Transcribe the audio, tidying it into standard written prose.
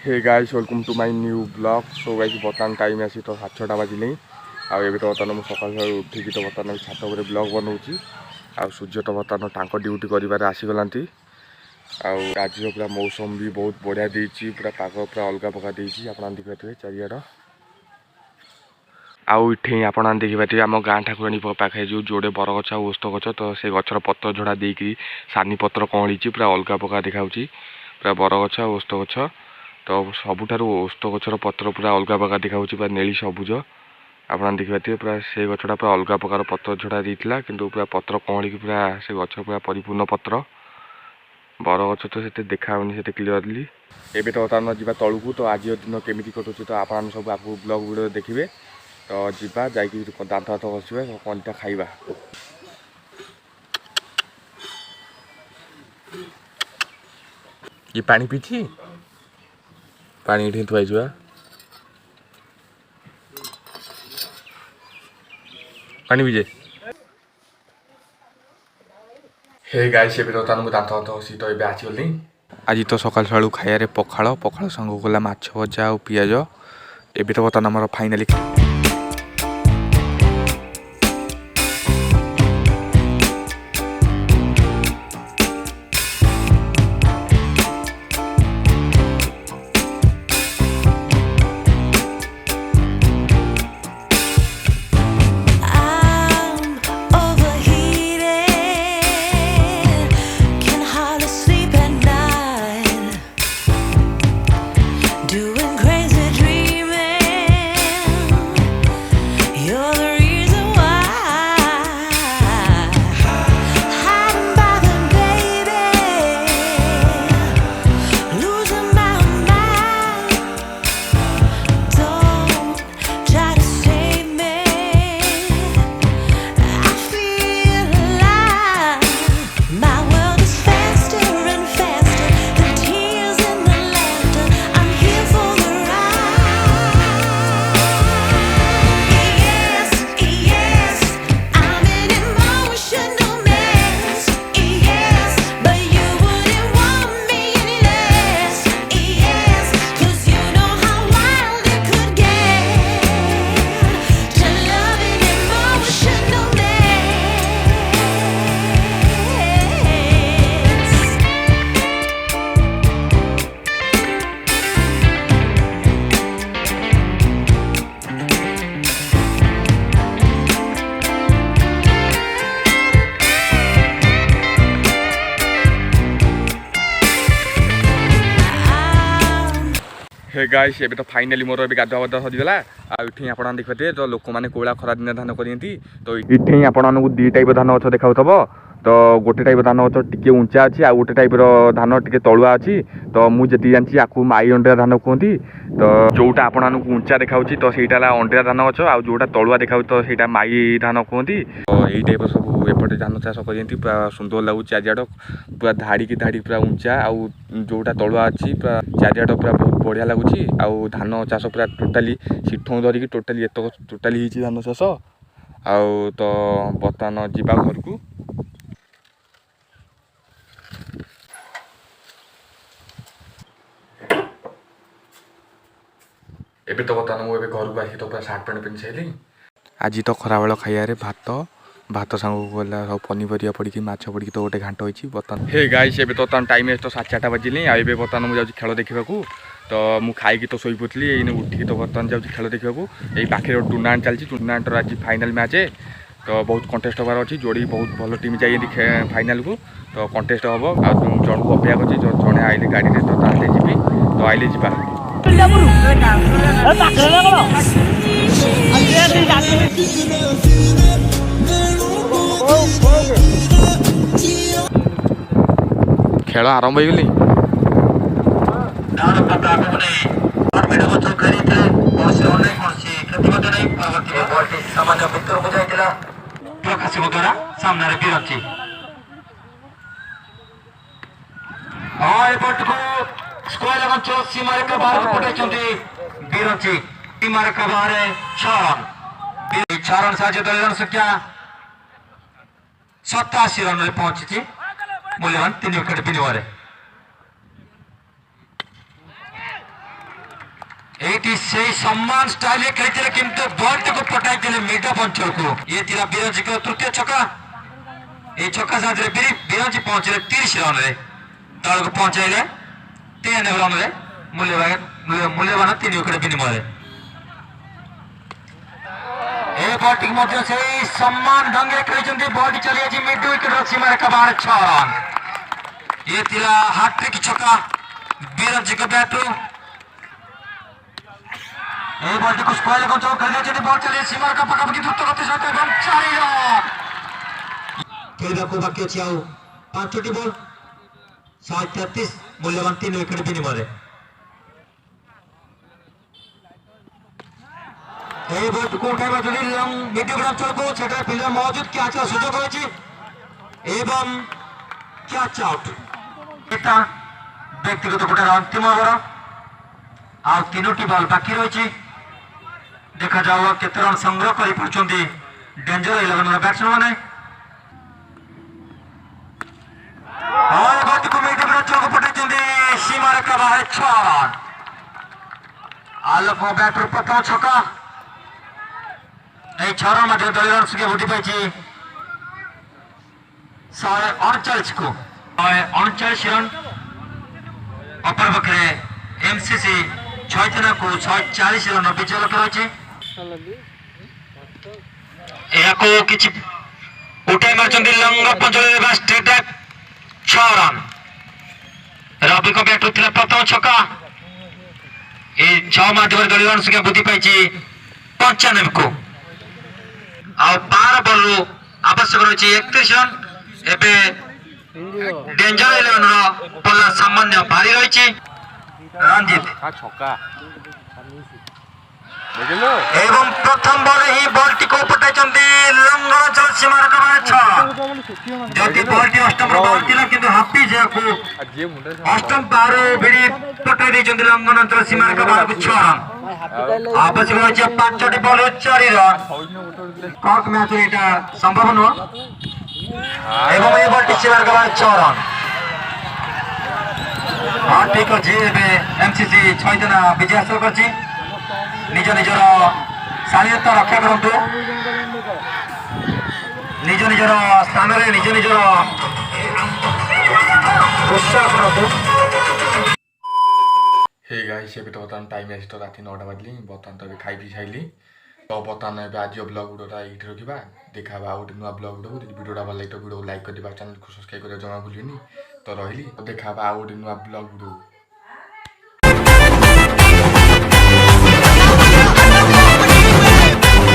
Hey guys welcome to my new blog. So guys बर्तमान time आसी तो 6:30 बाजिले आए तो बर्तमान मुझे सकाल सकाल उठिकी तो बर्तमान छात पर ब्लॉग बनाऊँगी। सूर्य तो बर्तमान टाँक ड्यूटी कर आसीगला। आज पूरा मौसम भी बहुत बढ़िया देती पूरा पाग पूरा अलग प्रकार देती आप देखिए चारिआड। आउ इठे आप देखिए आम गाँ ठाकुराणी पाखे जो जोड़े बरगछ और ओस्त गछ तो से गचर पत्र झड़ा देकी सानी पत्र कौड़ी पूरा अलग प्रकार देखा पूरा बरगछ ओस्त गछ तो सबुठार ओस्त गचर पत्र पूरा अलग प्रकार देखा पूरा नेली सबुज आप देखिए पूरा से गछटा पूरा अलग प्रकार पत्र झड़ा देता कि पूरा पत्र कौड़ी पूरा से गछ पूरा परिपूर्ण पत्र बरगछ तो से देखा से क्लीयरली एवं तो बर्तमान जा तलू तो आज दिन केमी कटुचे तो आप सब आपको ब्लॉग वीडियो देखिए तो जीवा जाकि दांत हाथ घसवा कौनटा खाइबा। ये पानी पीछी पानी ये थुआई पानी पीजे हे गाइस ये तो मुझे दांत हाथ घसी तो ये आसगली। आज तो सकाल सकालू खाइबार पखाड़ पखाड़ संग गला माछ भजा और पियाज एबे तो बर्तमान आमर फाइनाली हे गाइस एबे तो फाइनाली मोर ए गाधुआ बधा सरीगला आठी आप देखते तो लोक मैंने कोला खरा दिन धान करती तो ये आपको दी टाइप धान गच देखा तो गोटे टाइप धान गच टी उंचा अच्छी आ गोटे टाइप धान टी तलुआ अच्छी तो मुझे जानची आपको माई अंडिया धान कहती तो जोटा आपको उंचा देखा तो सहीटा अंडिया धान गच आ जोटा तलुआ देखा तो सहीटा माई धान कहती तो यही टाइप सब एपटे धान चाष करती पूरा सुंदर लगुच चारिआड पूरा धाड़ी की धाड़ी पूरा उंचा आउ जोटा तलुआ अच्छी पूरा चारिआड पूरा बहुत बढ़िया लगुच आउ धान चाष पूरा टोटाली सिठों धरिकी टोटाली एत टोटाली धान चाष आउ तो बर्तमान जीवा घर को एबे तो बर्तमान मुझे घर को आसी तो पूरा सार्ट पैंट पिंधि सारे आज तो खराबेल खाइबार भात भात सांग गला सब पनीपरिया पड़ी माछ पड़ी तो गोटे घाट होती बर्तमान हे गाइस एबे तो टाइम तो 4:30 बाजिले आबे बर्तमान मुझे जाऊँ खेल देखा तो मु खाई तो शोई पड़ी ये उठिक तो बर्तमान जाऊँ खेल देखा यही पाखे टूर्नामेंट चलती टूर्नामेंटर आज फाइनाल मैच है तो बहुत कंटेस्ट होबार अच्छी जोड़ी बहुत भल टीम जाइए फाइनाल को तो कंटेस्ट हम आ जन को अपेक्षा कर जड़े आइले गाड़ी में तो ताले जी तो आइले जा खेल आरंभ हो गली सीमारेखा बाहर पठाई बीरची सीमारेखा बाहर छह रन साहाଯ୍य दल संख्या 87 रन में पहुंची मूल्यवान 3 विकेट विनिमय। एटी से सम्मान स्टाइल खेलते किंतु बॉल को पटाई मिड ऑफ अंचल को ये थिला बिरंजी को तृतीय छक्का ए छक्का साथ बिरंजी पहुंचले 30 रन रे तल को पहुंचाइले 3 रन रे मूल्यवान 3 विकेट विनिमय ए बॉलिंग मध्य से सम्मान ढंगे खेलते बॉल चली आज मिड विकेट सीमा रेखा बाहर 6 रन ये थिला हैट्रिक छक्का बिरंजी को बैटरू ए बॉल को स्क्वायर को चौक कर दिया बॉल चली सीमा का पाखापाखि द्रुत गति सहित एवं 4 रन खेलवा को बाकी अच्छी आउ 5टी बॉल 133 मूल्यवान 3 विकेट विनिमय ए बॉल को उठाइबा जदी लंग मिडियम अঞ্চल को छटा फिल्डर मौजूद कैच का सुযোগ होछि एवं कैच आउट एटा व्यक्तिगत गोटे अंतिम ओवर आ 3टी बॉल बाकी रही देखा जाओ केते रन संग्रह कर पार्टी डेंजर 11 बैट्समैन माने सीमा रेखा बाहर 6 रन आलोक बैटर प्रथम छक्का 6 रन मध्य दल रन संख्या वृद्धि पाई 139 को 139 रन अपर पक्षे एमसीसी छैतना को 140 रन विजय लक्ष्य रही किसी उठाई मार्चंदी लंग पंचल स्ट्रेट 6 रन रवि को बैट थिला प्रथम छक्का ए 6 माध्यम दल रन संख्या वृद्धि पाई 95 को आ 12 बॉल आवश्यक रही 31 रन एबे डेंजर 11 रो पल्ला सामान्य भारी रही रंजीत छक्का एवं प्रथम बॉल ही बॉल टी को पटाइचंदी लंघन चल सीमा रेखा बाहर 6 जति बॉल टी अष्टम बॉल थिला किंतु हापी जे को अष्टम पार भिड़ी पटाई देचंदी लंघन चल सीमा रेखा बाहर 6 रन आवश्यक रही 5टी बॉल 4 रन कॉक मैच एटा संभव न एवं ये बॉल टी सीमा रेखा बाहर 6 रन हां ठीक अछि एबे एमसीसी छैतना विजय हासिल करछि निज निजर शालीनता रक्षा करतु निज निजर स्थान में निज निजर उत्साह करतु हे गाइस ये तो बर्तमान टाइम आसी तो राति 9टा बाजली बर्तमान तो खाई पी साइली तो बर्तमान एबे आज ब्लॉग वीडियोटा ये रखा देखा आउ गोटे नुआ ब्लॉग वीडियो वीडियोटा भल लगे तो वीडियो लाइक कर चैनल को सब्सक्राइब कर जमा भूलिनी तो रही देखा आउ गोटे नुआ ब्लॉग वीडियो